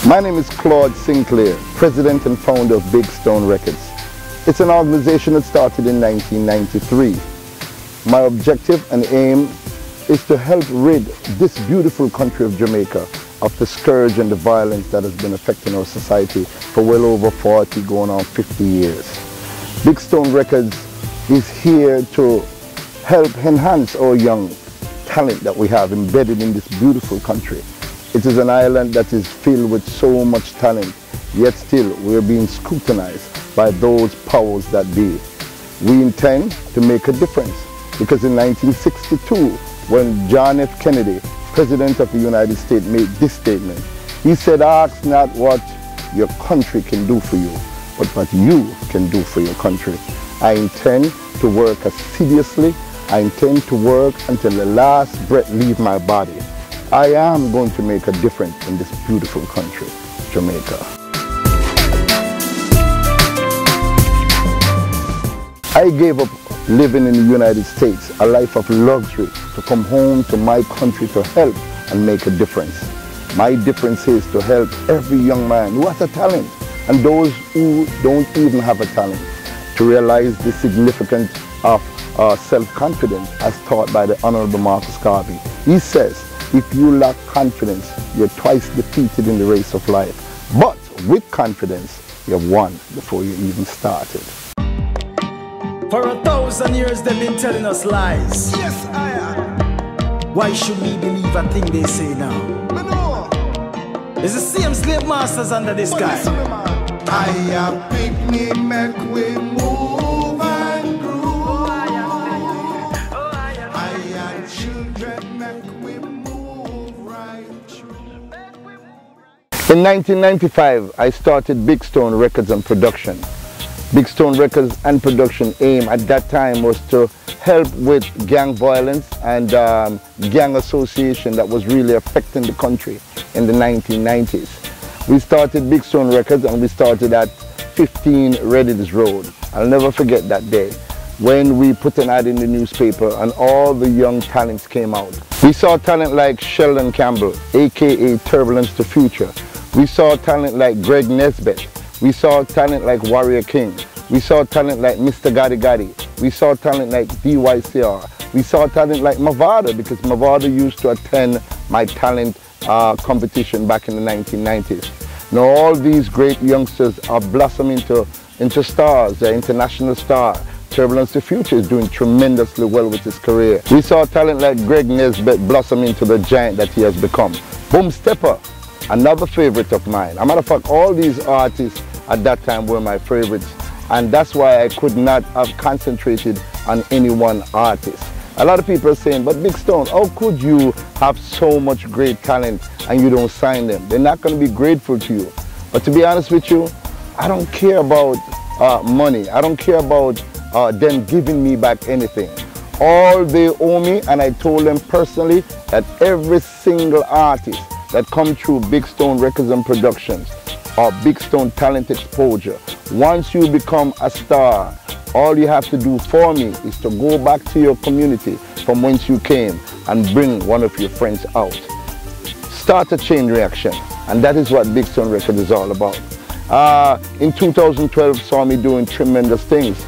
My name is Claude Sinclair, President and founder of Big Stone Records. It's an organization that started in 1993. My objective and aim is to help rid this beautiful country of Jamaica of the scourge and the violence that has been affecting our society for well over 40, going on 50 years. Big Stone Records is here to help enhance our young talent that we have embedded in this beautiful country. It is an island that is filled with so much talent, yet still we are being scrutinized by those powers that be. We intend to make a difference because in 1962, when John F. Kennedy, President of the United States, made this statement, he said, "Ask not what your country can do for you, but what you can do for your country." I intend to work assiduously. I intend to work until the last breath leaves my body. I am going to make a difference in this beautiful country, Jamaica. I gave up living in the United States, a life of luxury, to come home to my country to help and make a difference. My difference is to help every young man who has a talent and those who don't even have a talent to realize the significance of self-confidence as taught by the Honorable Marcus Garvey. He says, if you lack confidence, you're twice defeated in the race of life. But with confidence, you have won before you even started. For 1,000 years they've been telling us lies. Yes, I am. Why should we believe a thing they say now? I know. It's the same slave masters under this But guy. listen, man. I am picnic, make we move and groove. I am children, make we move right through. In 1995, I started Big Stone Records and Production. Big Stone Records and Production aim at that time was to help with gang violence and gang association that was really affecting the country in the 1990s. We started Big Stone Records and we started at 15 Redditors Road. I'll never forget that day when we put an ad in the newspaper and all the young talents came out. We saw talent like Sheldon Campbell, aka Turbulence the Future. We saw talent like Greg Nesbitt. We saw talent like Warrior King. We saw talent like Mr. Gotti Gotti. We saw talent like DYCR. We saw talent like Mavado, because Mavado used to attend my talent competition back in the 1990s. Now all these great youngsters are blossoming into stars. They're international stars. Turbulence the Future is doing tremendously well with his career. We saw talent like Greg Nesbitt blossom into the giant that he has become. Boom Stepper, another favorite of mine. As a matter of fact, all these artists at that time were my favorites, and that's why I could not have concentrated on any one artist. A lot of people are saying, but Big Stone, how could you have so much great talent and you don't sign them? They're not going to be grateful to you. But to be honest with you, I don't care about money. I don't care about them giving me back anything. All they owe me, and I told them personally that every single artist that come through Big Stone Records and Productions or Big Stone Talent Exposure, once you become a star, all you have to do for me is to go back to your community from whence you came and bring one of your friends out. Start a chain reaction, and that is what Big Stone Records is all about. In 2012 saw me doing tremendous things.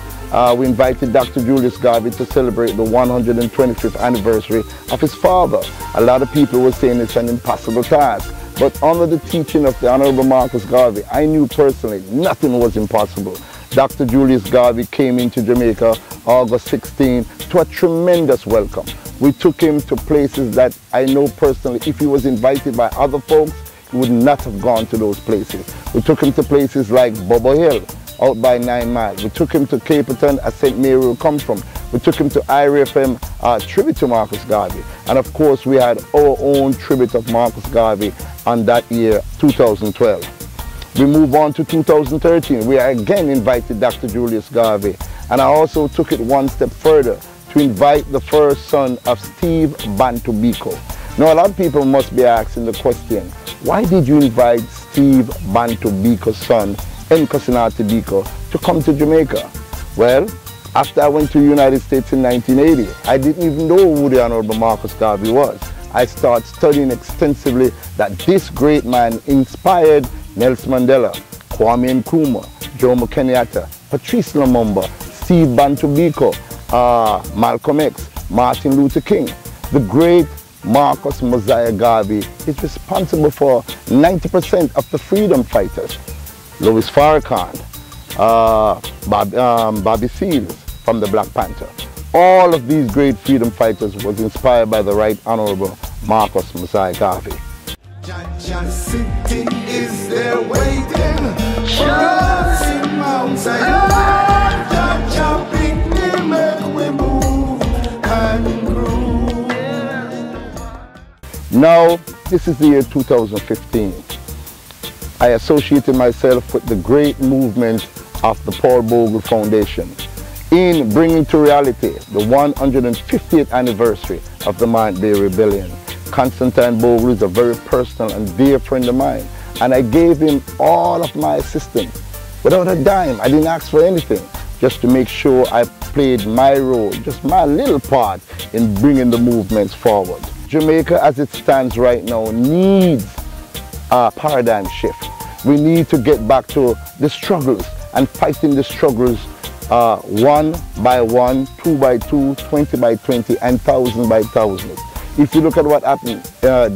We invited Dr. Julius Garvey to celebrate the 125th anniversary of his father. A lot of people were saying it's an impossible task, but under the teaching of the Honorable Marcus Garvey, I knew personally nothing was impossible. Dr. Julius Garvey came into Jamaica August 16 to a tremendous welcome. We took him to places that I know personally, if he was invited by other folks, he would not have gone to those places. We took him to places like Bobo Hill, out by 9 Mile. We took him to Caperton, as St. Mary will come from. We took him to IRA FM tribute to Marcus Garvey. And of course, we had our own tribute of Marcus Garvey on that year, 2012. We move on to 2013. We again invited Dr. Julius Garvey. And I also took it one step further to invite the first son of Steve Bantu Biko. Now, a lot of people must be asking the question, why did you invite Steve Bantu Biko's son, Nkosinaty Biko, to come to Jamaica? Well, after I went to the United States in 1980, I didn't even know who the Honorable Marcus Garvey was. I started studying extensively that this great man inspired Nelson Mandela, Kwame Nkrumah, Jomo Kenyatta, Patrice Lumumba, Steve Bantu Biko, Malcolm X, Martin Luther King. The great Marcus Mosiah Garvey is responsible for 90% of the freedom fighters. Louis Farrakhan, Bobby Seals from the Black Panther. All of these great freedom fighters was inspired by the Right Honorable Marcus Mosiah Garvey. Jaja City is there waiting for us in Mount Zion. Jaja picnic make we move and groove. Now, this is the year 2015. I associated myself with the great movement of the Paul Bogle Foundation in bringing to reality the 150th anniversary of the Mount Bay Rebellion. Constantine Bogle is a very personal and dear friend of mine, and I gave him all of my assistance without a dime. I didn't ask for anything, just to make sure I played my role, just my little part in bringing the movements forward. Jamaica, as it stands right now, needs a paradigm shift. We need to get back to the struggles and fighting the struggles 1 by 1, 2 by 2, 20 by 20, and 1,000 by 1,000. If you look at what happened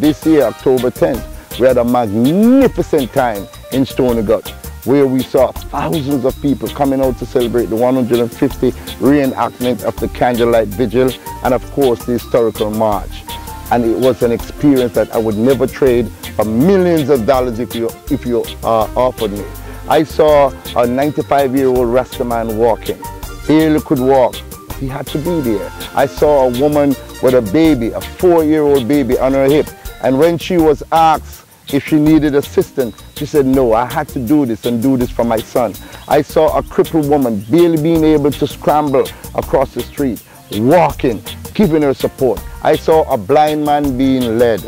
this year, October 10th, we had a magnificent time in Stony Gut, where we saw thousands of people coming out to celebrate the 150th reenactment of the Candlelight Vigil and, of course, the historical march. And it was an experience that I would never trade for millions of dollars if you offered me. I saw a 95-year-old Rastaman walking. Barely could walk. He had to be there. I saw a woman with a baby, a 4-year-old baby on her hip. And when she was asked if she needed assistance, she said, no, I had to do this and do this for my son. I saw a crippled woman barely being able to scramble across the street, walking, giving her support. I saw a blind man being led.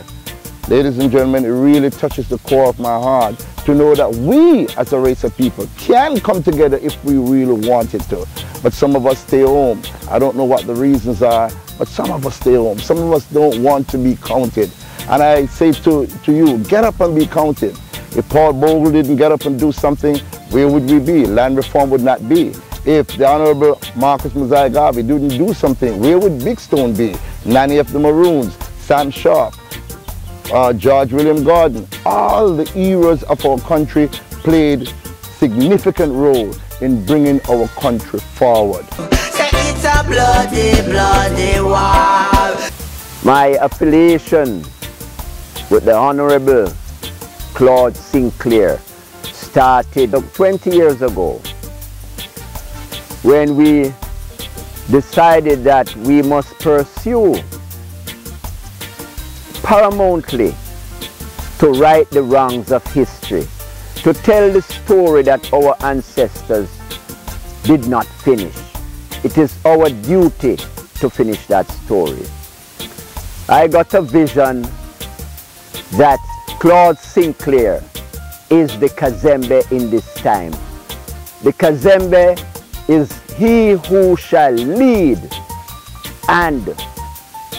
Ladies and gentlemen, it really touches the core of my heart to know that we as a race of people can come together if we really wanted to. But some of us stay home. I don't know what the reasons are, but some of us stay home. Some of us don't want to be counted. And I say to you, get up and be counted. If Paul Bogle didn't get up and do something, where would we be? Land reform would not be. If the Honorable Marcus Mosiah Garvey didn't do something, where would Big Stone be? Nanny of the Maroons, Sam Sharp, George William Gordon. All the eras of our country played significant role in bringing our country forward. Say it's a bloody, bloody war. My affiliation with the Honorable Claude Sinclair started 20 years ago when we decided that we must pursue paramountly to right the wrongs of history, to tell the story that our ancestors did not finish. It is our duty to finish that story. I got a vision that Claude Sinclair is the Kazembe in this time. The Kazembe is he who shall lead and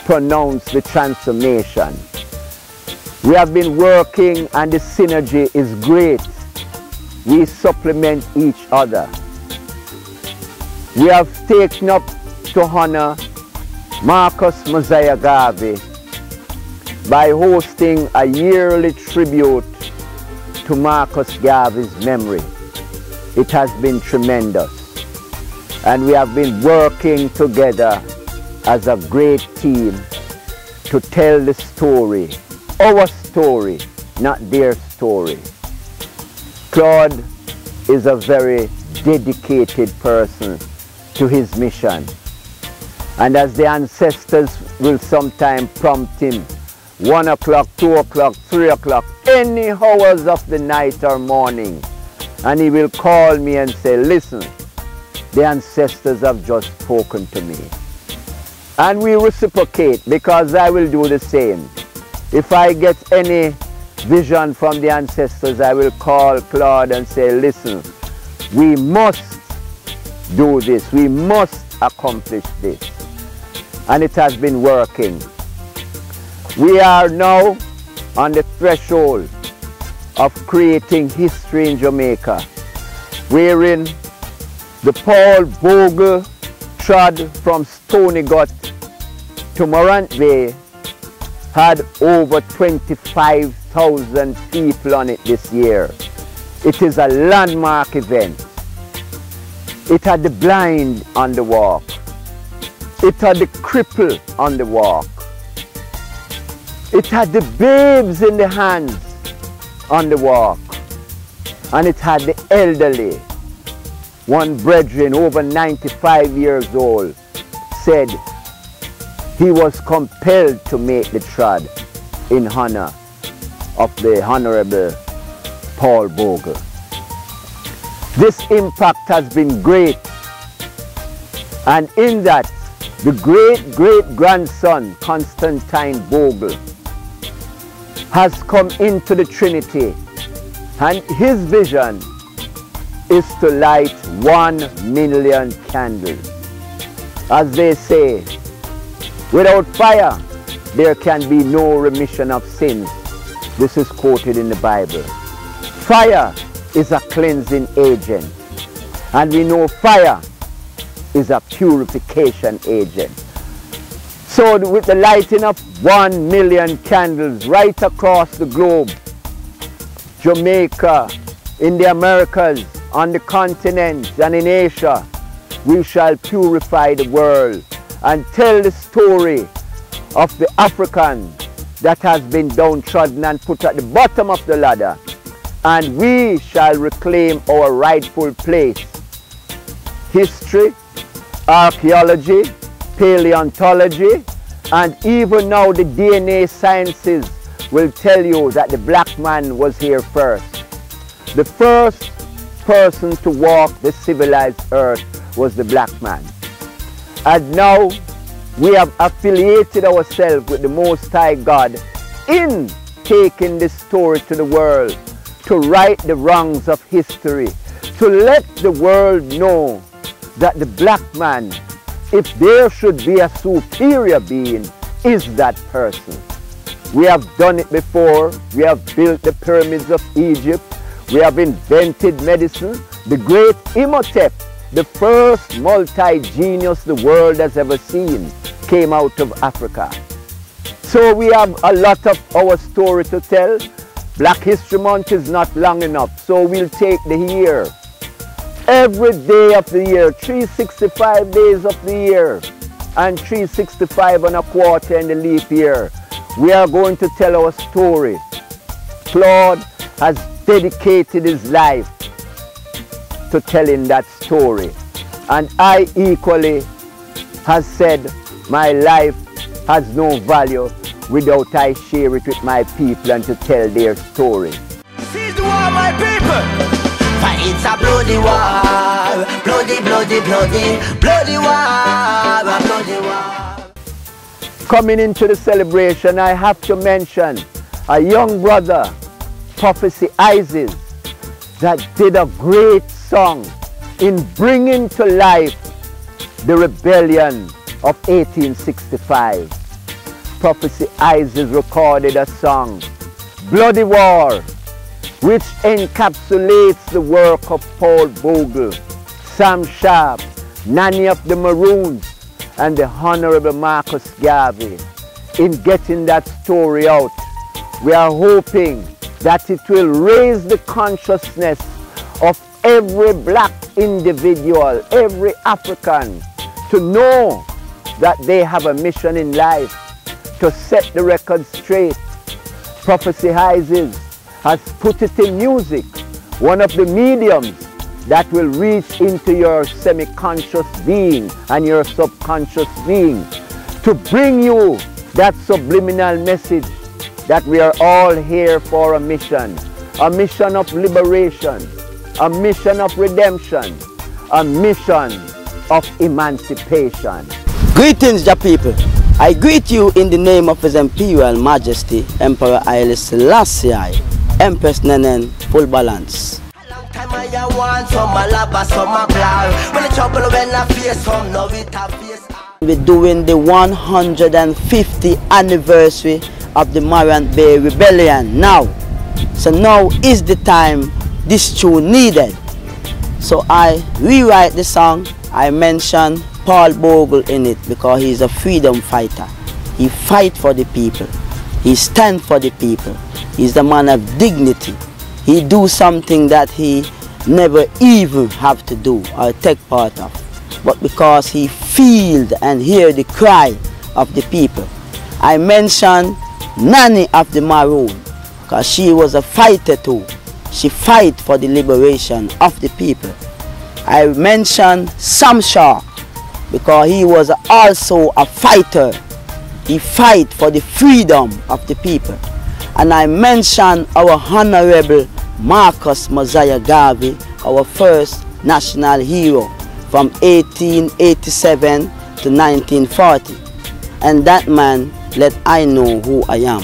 pronounce the transformation. We have been working and the synergy is great. We supplement each other. We have taken up to honor Marcus Mosiah Garvey by hosting a yearly tribute to Marcus Garvey's memory. It has been tremendous. And we have been working together as a great team to tell the story, our story, not their story. Claude is a very dedicated person to his mission. And as the ancestors will sometime prompt him, 1 o'clock, 2 o'clock, 3 o'clock, any hours of the night or morning, and he will call me and say, listen, the ancestors have just spoken to me. And we reciprocate, because I will do the same. If I get any vision from the ancestors, I will call Claude and say, listen, we must do this, we must accomplish this. And it has been working. We are now on the threshold of creating history in Jamaica, wherein the Paul Bogle trod from Stony Gut to Morant Bay had over 25,000 people on it this year. It is a landmark event. It had the blind on the walk. It had the cripple on the walk. It had the babes in the hands on the walk. And it had the elderly. One brethren, over 95 years old, said he was compelled to make the trod in honor of the Honorable Paul Bogle. This impact has been great, and in that, the great-great-grandson, Constantine Bogle, has come into the Trinity, and his vision is to light 1 million candles. As they say, without fire, there can be no remission of sins. This is quoted in the Bible. Fire is a cleansing agent, and we know fire is a purification agent. So with the lighting of 1 million candles right across the globe, Jamaica, in the Americas, on the continent, and in Asia, we shall purify the world and tell the story of the African that has been downtrodden and put at the bottom of the ladder. And we shall reclaim our rightful place. History, archaeology, paleontology, and even now the DNA sciences will tell you that the black man was here first. The first person to walk the civilized earth was the black man. And now we have affiliated ourselves with the Most High God in taking this story to the world, to right the wrongs of history, to let the world know that the black man, if there should be a superior being, is that person. We have done it before. We have built the pyramids of Egypt. We have invented medicine. The great Imhotep, the first multi-genius the world has ever seen, came out of Africa. So we have a lot of our story to tell. Black History Month is not long enough, so we'll take the year. Every day of the year, 365 days of the year, and 365 and a quarter in the leap year, we are going to tell our story. Claude has dedicated his life to telling that story. And I equally has said, my life has no value without I share it with my people and to tell their story. Seize the war, my people! For it's a bloody war, bloody, bloody, bloody, bloody war, bloody war. Coming into the celebration, I have to mention a young brother, Prophecy Isis, that did a great song in bringing to life the rebellion of 1865. Prophecy Isis recorded a song, Bloody War, which encapsulates the work of Paul Bogle, Sam Sharp, Nanny of the Maroons, and the Honorable Marcus Garvey. In getting that story out, we are hoping that it will raise the consciousness of every black individual, every African, to know that they have a mission in life, to set the record straight. Prophecy Isis has put it in music, one of the mediums that will reach into your semi-conscious being and your subconscious being to bring you that subliminal message that we are all here for a mission of liberation, a mission of redemption, a mission of emancipation. Greetings, the people. I greet you in the name of His Imperial Majesty, Emperor Haile Selassie, Empress Nenen, full balance. We're doing the 150th anniversary of the Marion Bay Rebellion now. So now is the time this tune needed. So I rewrite the song. I mention Paul Bogle in it because he's a freedom fighter. He fights for the people. He stands for the people. He's the man of dignity. He do something that he never even have to do or take part of. But because he feel and hear the cry of the people. I mention Nanny of the Maroon because she was a fighter too. She fight for the liberation of the people. I mention Sam Shaw because he was also a fighter. He fight for the freedom of the people. And I mention our Honorable Marcus Mosiah Garvey, our first national hero from 1887 to 1940. And that man let I know who I am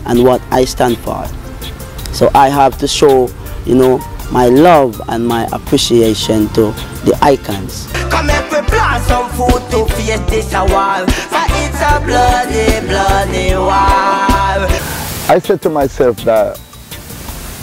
and what I stand for. So I have to show, my love and my appreciation to the icons. Come if we plant some food to face this a war, for it's a bloody, bloody war. I said to myself that,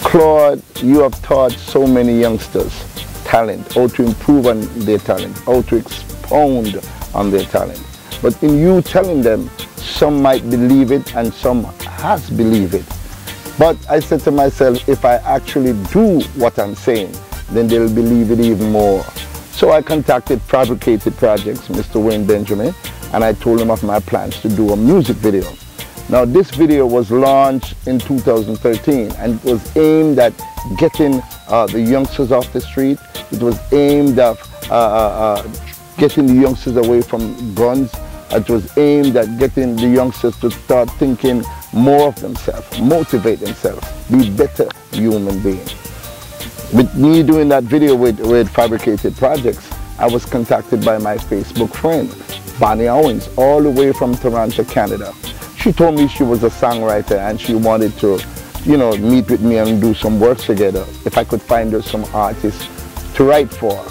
Claude, you have taught so many youngsters talent, how to improve on their talent, how to expound on their talent. But in you telling them, some might believe it and some has believed it. But I said to myself, if I actually do what I'm saying, then they'll believe it even more. So I contacted Fabricated Projects, Mr. Wayne Benjamin, and I told him of my plans to do a music video. Now this video was launched in 2013 and it was aimed at getting the youngsters off the street. It was aimed at getting the youngsters away from guns. It was aimed at getting the youngsters to start thinking more of themselves, motivate themselves, be better human beings. With me doing that video with Fabricated Projects, I was contacted by my Facebook friend, Bonnie Owens, all the way from Toronto, Canada. She told me she was a songwriter and she wanted to, meet with me and do some work together if I could find her some artists to write for.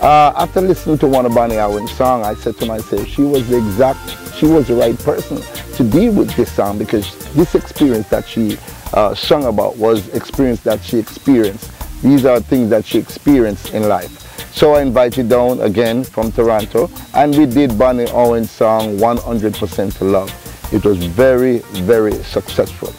After listening to one of Bonnie Owens' songs, I said to myself, she was the right person to deal with this song because this experience that she sung about was experience that she experienced. These are things that she experienced in life. So I invited down again from Toronto and we did Bonnie Owens' song 100% to Love. It was very, very successful.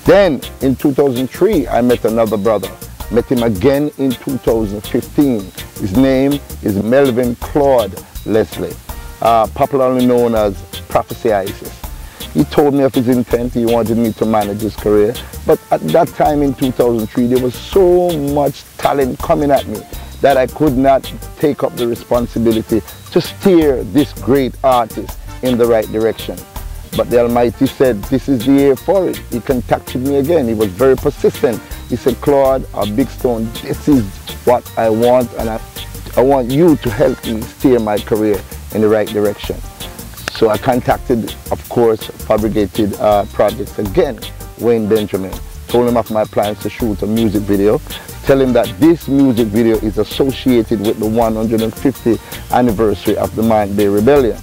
Then in 2003, I met another brother. Met him again in 2015. His name is Melvin Claude Leslie, popularly known as Prophecy Isis. He told me of his intent. He wanted me to manage his career. But at that time in 2003, there was so much talent coming at me that I could not take up the responsibility to steer this great artist in the right direction. But the Almighty said, this is the year for it. He contacted me again. He was very persistent. He said, Claude, Big Stone, this is what I want, and I want you to help me steer my career in the right direction. So I contacted, of course, Fabricated Projects again, Wayne Benjamin. Told him of my plans to shoot a music video. Tell him that this music video is associated with the 150th anniversary of the Marion Bay Rebellion.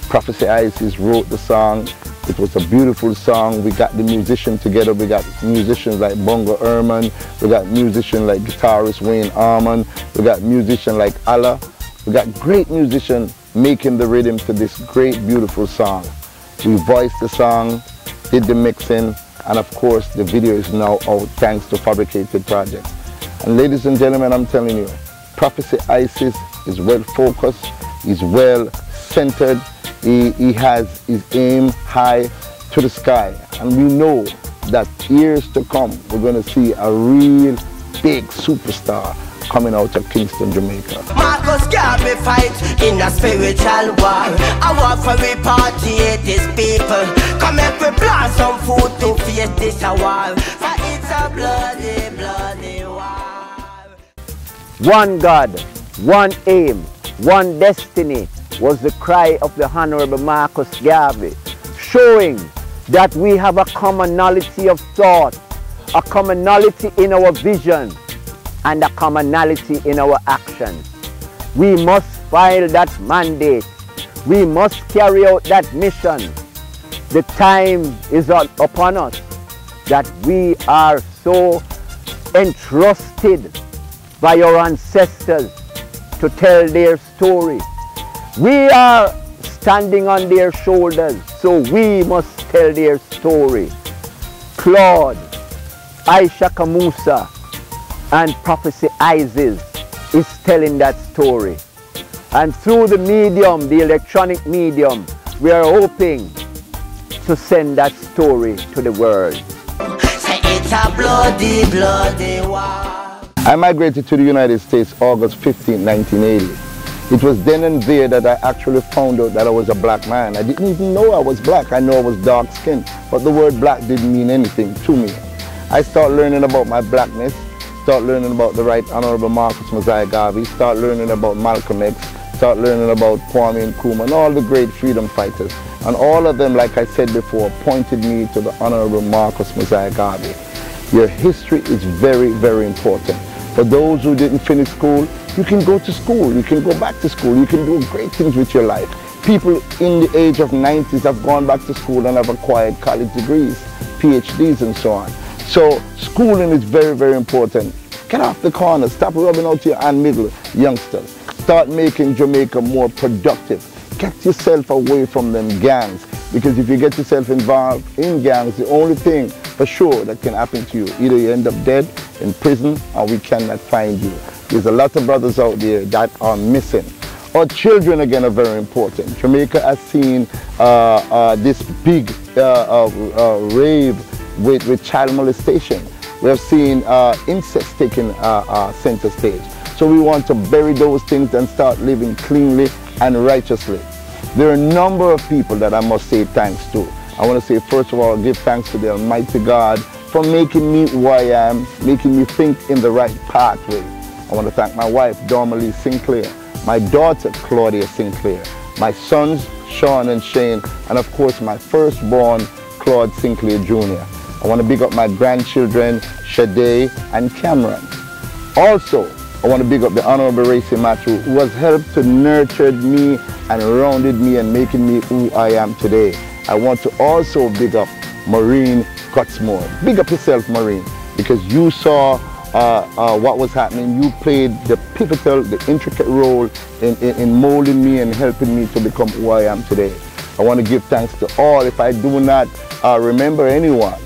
Prophecy Isis wrote the song. It was a beautiful song. We got the musicians together. We got musicians like Bongo Herman. We got musicians like guitarist Wayne Arman. We got musicians like Allah. We got great musicians making the rhythm to this great, beautiful song. We voiced the song, did the mixing, and of course the video is now out thanks to Fabricated Projects. And ladies and gentlemen, I'm telling you, Prophecy Isis is well focused, he's well centered. He has his aim high to the sky, and we know that years to come we're going to see a real big superstar, coming out of Kingston, Jamaica. Marcus Garvey fight in a spiritual war. I want for repatriate his people. Come and we plan some food to face this war. For it's a bloody, bloody war. One God, one aim, one destiny was the cry of the Honorable Marcus Garvey, showing that we have a commonality of thought, a commonality in our vision, and a commonality in our actions. We must file that mandate. We must carry out that mission. The time is upon us that we are so entrusted by our ancestors to tell their story. We are standing on their shoulders, so we must tell their story. Claude, Aisha Kamusa, and Prophecy Isis is telling that story. And through the medium, the electronic medium, we are hoping to send that story to the world. Say it's a bloody, bloody war. I migrated to the United States August 15, 1980. It was then and there that I actually found out that I was a black man. I didn't even know I was black. I know I was dark skinned, but the word black didn't mean anything to me. I started learning about my blackness, start learning about the Right Honorable Marcus Mosiah Garvey, start learning about Malcolm X, start learning about Kwame Nkrumah and all the great freedom fighters. And all of them, like I said before, pointed me to the Honorable Marcus Mosiah Garvey. Your history is very, very important. For those who didn't finish school, you can go to school, you can go back to school, you can do great things with your life. People in the age of 90s have gone back to school and have acquired college degrees, PhDs and so on. So schooling is very, very important. Get off the corner, stop rubbing out your hand middle, youngsters. Start making Jamaica more productive. Get yourself away from them gangs, because if you get yourself involved in gangs, the only thing for sure that can happen to you, either you end up dead, in prison, or we cannot find you. There's a lot of brothers out there that are missing. Our children, again, are very important. Jamaica has seen this big rave with child molestation. We have seen incest taking center stage. So we want to bury those things and start living cleanly and righteously. There are a number of people that I must say thanks to. I want to say, first of all, give thanks to the Almighty God for making me who I am, making me think in the right pathway. I want to thank my wife, Dormalee Sinclair, my daughter, Claudia Sinclair, my sons, Sean and Shane, and of course, my firstborn, Claude Sinclair Jr. I want to big up my grandchildren, Shade and Cameron. Also, I want to big up the Honorable Racy Matthew, who has helped to nurture me and rounded me and making me who I am today. I want to also big up Maureen Gutsmore. Big up yourself, Maureen, because you saw what was happening. You played the pivotal, the intricate role in molding me and helping me to become who I am today. I want to give thanks to all. If I do not remember anyone,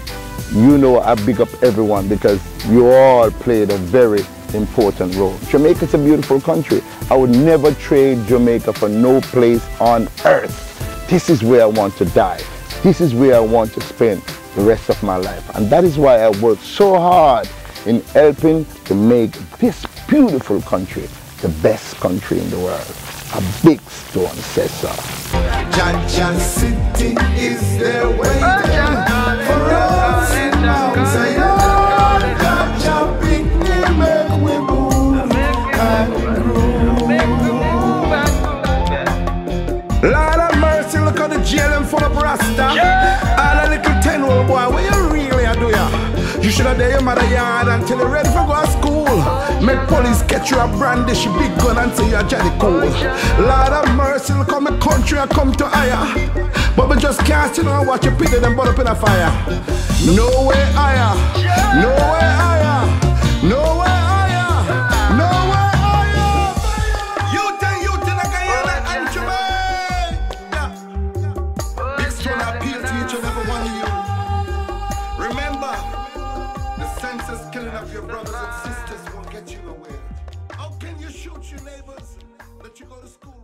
you know I big up everyone, because you all played a very important role. Jamaica's a beautiful country. I would never trade Jamaica for no place on earth. This is where I want to die. This is where I want to spend the rest of my life. And that is why I work so hard in helping to make this beautiful country the best country in the world. A big stone says so. Jaja City is there waiting for us now. Say, oh, Jaja, big name, make we move and groove. Lord of mercy, look at the jail and full of Rasta. All a little 10-year-old boy, what you really a do ya? You should have done your mother yard until you're ready for go to school. Make police catch you a brandish big gun and say you're Johnny Cool. Lord of mercy, look how my country I come to higher. But we just can't sit and watch you pity them burn up in a fire. No way higher, no way higher, no way higher, no way higher. Youth in a Guyana and Jamaica. Big Stone appeal to each and every one of you. Remember, the senseless killing of your brothers and sisters won't get you nowhere. How can you shoot your neighbors that you go to school?